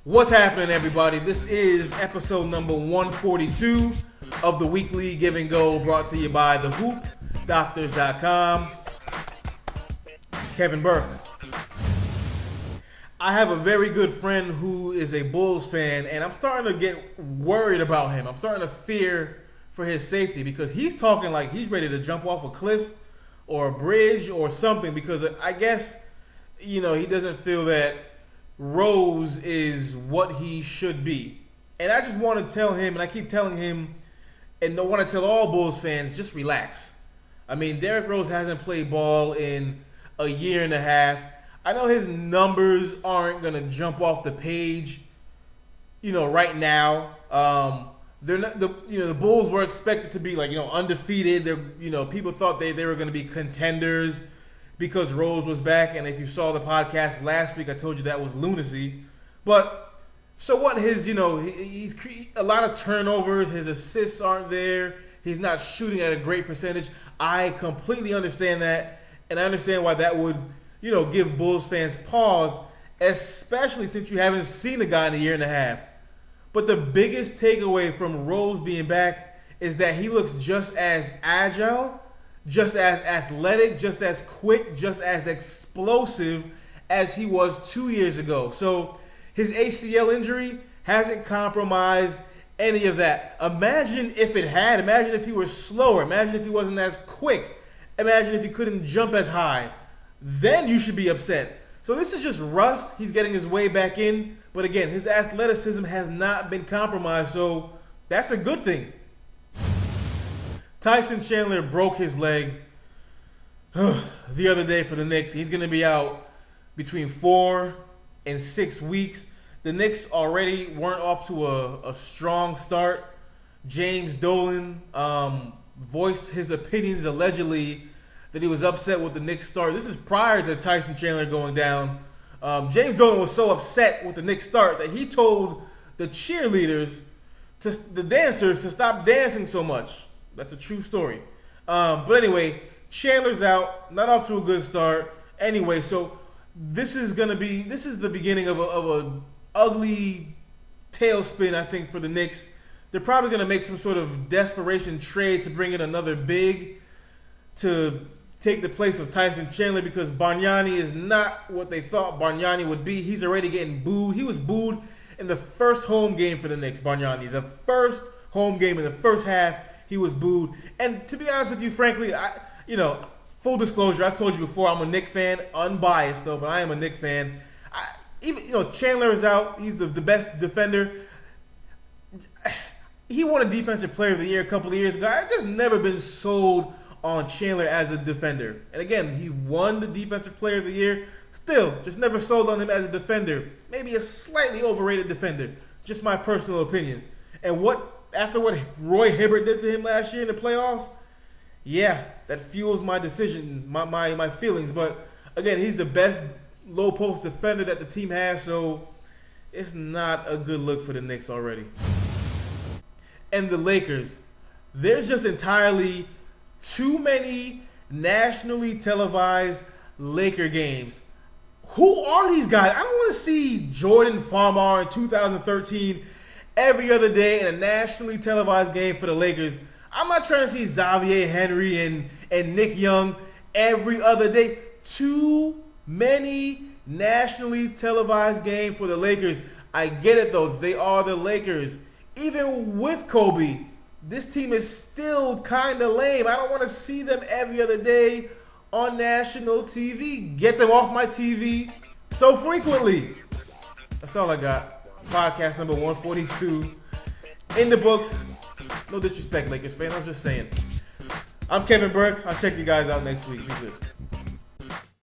What's happening, everybody? This is episode number 142 of the weekly Give and Go, brought to you by thehoopdoctors.com. Kevin Burke. I have a very good friend who is a Bulls fan, and I'm starting to get worried about him. I'm starting to fear for his safety because he's talking like he's ready to jump off a cliff or a bridge or something, because I guess, he doesn't feel that Rose is what he should be. And I just want to tell him, and I keep telling him, and I want to tell all Bulls fans, just relax. I mean, Derrick Rose hasn't played ball in a year and a half. I know his numbers aren't going to jump off the page, right now. They're not, the Bulls were expected to be undefeated. People thought they were going to be contenders because Rose was back, and if you saw the podcast last week, I told you that was lunacy. But so what? He's a lot of turnovers. His assists aren't there. He's not shooting at a great percentage. I completely understand that, and I understand why that would, give Bulls fans pause, especially since you haven't seen the guy in a year and a half. But the biggest takeaway from Rose being back is that he looks just as agile, just as athletic, just as quick, just as explosive as he was 2 years ago. So his ACL injury hasn't compromised any of that. Imagine if it had. Imagine if he were slower. Imagine if he wasn't as quick. Imagine if he couldn't jump as high. Then you should be upset. So this is just rust. He's getting his way back in. But again, his athleticism has not been compromised. So that's a good thing. Tyson Chandler broke his leg the other day for the Knicks. He's going to be out between 4 and 6 weeks. The Knicks already weren't off to a strong start. James Dolan voiced his opinions allegedly that he was upset with the Knicks start. This is prior to Tyson Chandler going down. James Dolan was so upset with the Knicks start that he told the cheerleaders, the dancers, to stop dancing so much. That's a true story. But anyway, Chandler's out, not off to a good start. Anyway, so this is the beginning of a ugly tailspin, I think, for the Knicks. They're probably going to make some sort of desperation trade to bring in another big to take the place of Tyson Chandler, because Bargnani is not what they thought Bargnani would be. He's already getting booed. He was booed in the first home game for the Knicks, Bargnani. The first home game in the first half, he was booed. And to be honest with you, frankly, full disclosure, I've told you before, I'm a Knicks fan, unbiased though, but I am a Knicks fan. Chandler is out. He's the best defender. He won a Defensive Player of the Year a couple of years ago. I've just never been sold on Chandler as a defender. And again, he won the Defensive Player of the Year. Still, just never sold on him as a defender. Maybe a slightly overrated defender. Just my personal opinion. And after what Roy Hibbert did to him last year in the playoffs, yeah, that fuels my decision, my feelings. But again, he's the best low post defender that the team has, so it's not a good look for the Knicks already. And the Lakers, there's just entirely too many nationally televised Laker games. Who are these guys? I don't want to see Jordan Farmar in 2013 every other day in a nationally televised game for the Lakers. I'm not trying to see Xavier Henry and Nick Young every other day. Too many nationally televised games for the Lakers. I get it though. They are the Lakers. Even with Kobe, this team is still kind of lame. I don't want to see them every other day on national TV. Get them off my TV so frequently. That's all I got. Podcast number 142 in the books. No disrespect, Lakers fan. I'm just saying. I'm Kevin Burke. I'll check you guys out next week. Be good.